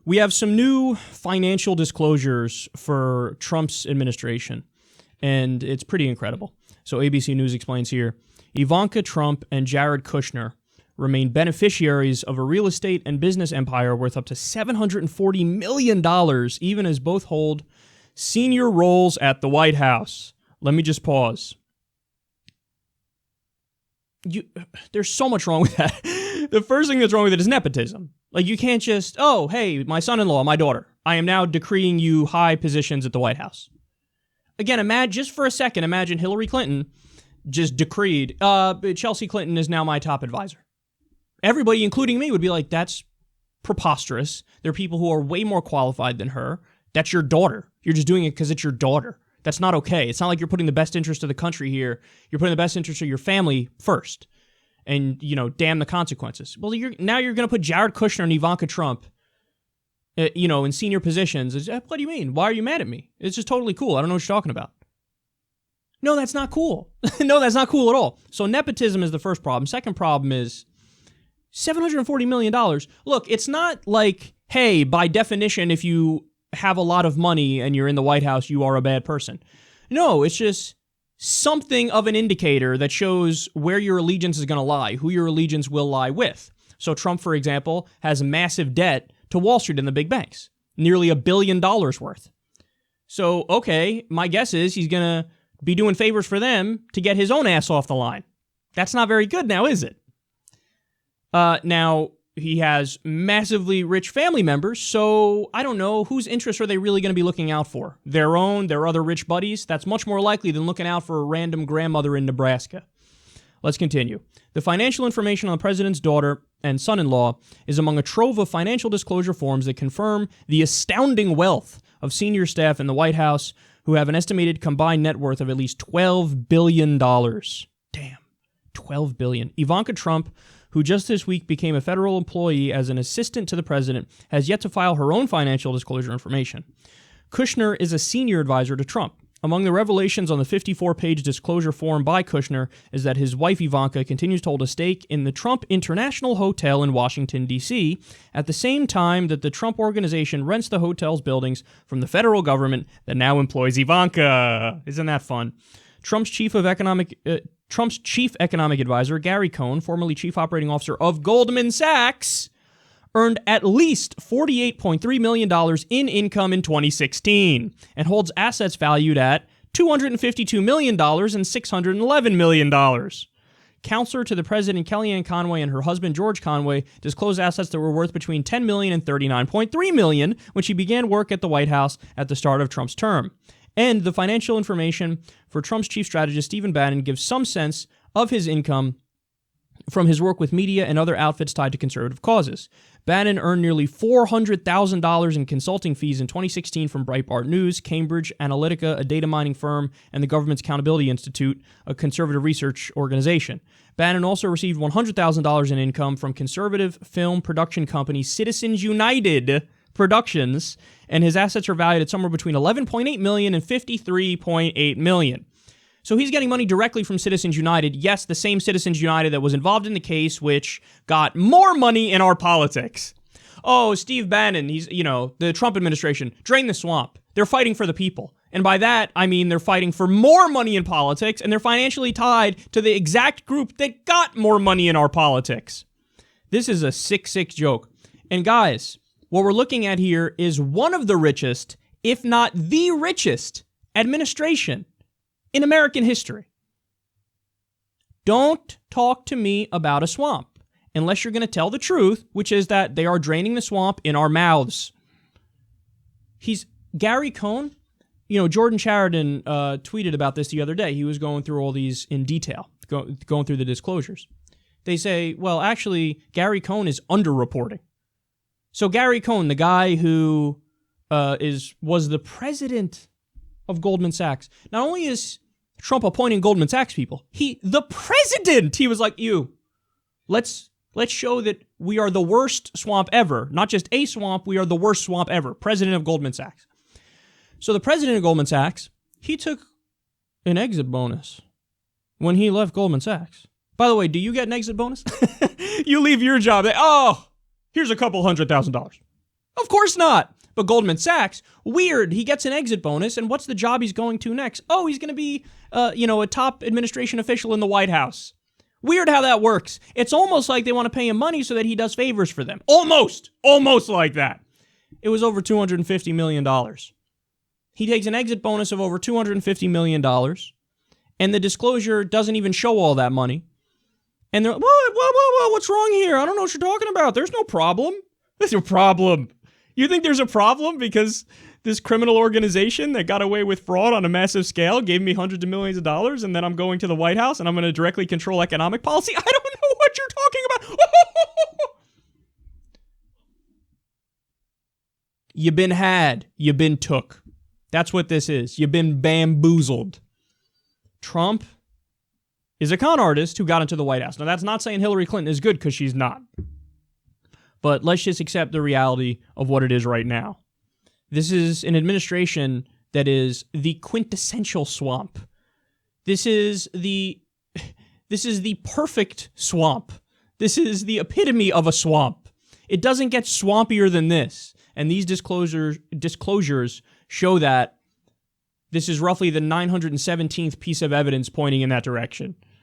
We have some new financial disclosures for Trump's administration, and it's pretty incredible. So ABC News explains here, Ivanka Trump and Jared Kushner remain beneficiaries of a real estate and business empire worth up to $740 million, even as both hold senior roles at the White House. Let me just pause. There's so much wrong with that. The first thing that's wrong with it is nepotism. Like, you can't just, oh, hey, my son-in-law, my daughter, I am now decreeing you high positions at the White House. Again, just for a second, imagine Hillary Clinton just decreed, Chelsea Clinton is now my top advisor. Everybody, including me, would be like, that's preposterous. There are people who are way more qualified than her. That's your daughter. You're just doing it because it's your daughter. That's not okay. It's not like you're putting the best interest of the country here. You're putting the best interest of your family first. And, damn the consequences. Well, now you're going to put Jared Kushner and Ivanka Trump, in senior positions. What do you mean? Why are you mad at me? It's just totally cool. I don't know what you're talking about. No, that's not cool. No, that's not cool at all. So nepotism is the first problem. Second problem is $740 million. Look, it's not like, hey, by definition, if you have a lot of money and you're in the White House, you are a bad person. No, it's just something of an indicator that shows where your allegiance is going to lie, who your allegiance will lie with. So Trump, for example, has massive debt to Wall Street and the big banks, nearly $1 billion worth. So, okay, my guess is he's going to be doing favors for them to get his own ass off the line. That's not very good now, is it? Now, he has massively rich family members, so I don't know, whose interests are they really going to be looking out for? Their own, their other rich buddies? That's much more likely than looking out for a random grandmother in Nebraska. Let's continue. The financial information on the president's daughter and son-in-law is among a trove of financial disclosure forms that confirm the astounding wealth of senior staff in the White House who have an estimated combined net worth of at least $12 billion. Damn, $12 billion. Ivanka Trump, who just this week became a federal employee as an assistant to the president, has yet to file her own financial disclosure information. Kushner is a senior advisor to Trump. Among the revelations on the 54-page disclosure form by Kushner is that his wife Ivanka continues to hold a stake in the Trump International Hotel in Washington, D.C., at the same time that the Trump Organization rents the hotel's buildings from the federal government that now employs Ivanka. Isn't that fun? Trump's chief economic advisor, Gary Cohn, formerly chief operating officer of Goldman Sachs, earned at least $48.3 million in income in 2016 and holds assets valued at $252 million and $611 million. Counselor to the president, Kellyanne Conway, and her husband, George Conway, disclosed assets that were worth between $10 million and $39.3 million when she began work at the White House at the start of Trump's term. And the financial information for Trump's chief strategist, Stephen Bannon, gives some sense of his income from his work with media and other outfits tied to conservative causes. Bannon earned nearly $400,000 in consulting fees in 2016 from Breitbart News, Cambridge Analytica, a data mining firm, and the Government's Accountability Institute, a conservative research organization. Bannon also received $100,000 in income from conservative film production company Citizens United Productions, and his assets are valued at somewhere between $11.8 million and $53.8 million. So he's getting money directly from Citizens United. Yes, the same Citizens United that was involved in the case, which got more money in our politics. Oh, Steve Bannon, he's, the Trump administration, drain the swamp. They're fighting for the people. And by that, I mean they're fighting for more money in politics, and they're financially tied to the exact group that got more money in our politics. This is a sick, sick joke. And guys, what we're looking at here is one of the richest, if not the richest, administration in American history. Don't talk to me about a swamp unless you're going to tell the truth, which is that they are draining the swamp in our mouths. Gary Cohn, Jordan Sheridan tweeted about this the other day. He was going through all these in detail, going through the disclosures. They say, well, actually, Gary Cohn is underreporting. So Gary Cohn, the guy who was the president of Goldman Sachs, not only is Trump appointing Goldman Sachs people, the president, he was like, let's show that we are the worst swamp ever. Not just a swamp, we are the worst swamp ever. President of Goldman Sachs. So the president of Goldman Sachs, he took an exit bonus when he left Goldman Sachs. By the way, do you get an exit bonus? You leave your job, here's a couple $100,000. Of course not. But Goldman Sachs, weird. He gets an exit bonus, and what's the job he's going to next? Oh, he's going to be, a top administration official in the White House. Weird how that works. It's almost like they want to pay him money so that he does favors for them. Almost like that. It was over $250 million. He takes an exit bonus of over $250 million, and the disclosure doesn't even show all that money. And they're like, what? What's wrong here? I don't know what you're talking about. There's no problem. There's no problem. You think there's a problem because this criminal organization that got away with fraud on a massive scale gave me hundreds of millions of dollars, and then I'm going to the White House and I'm going to directly control economic policy? I don't know what you're talking about. You've been had. You've been took. That's what this is. You've been bamboozled. Trump is a con artist who got into the White House. Now, that's not saying Hillary Clinton is good, because she's not. But let's just accept the reality of what it is right now. This is an administration that is the quintessential swamp. This is the perfect swamp. This is the epitome of a swamp. It doesn't get swampier than this. And these disclosures show that this is roughly the 917th piece of evidence pointing in that direction.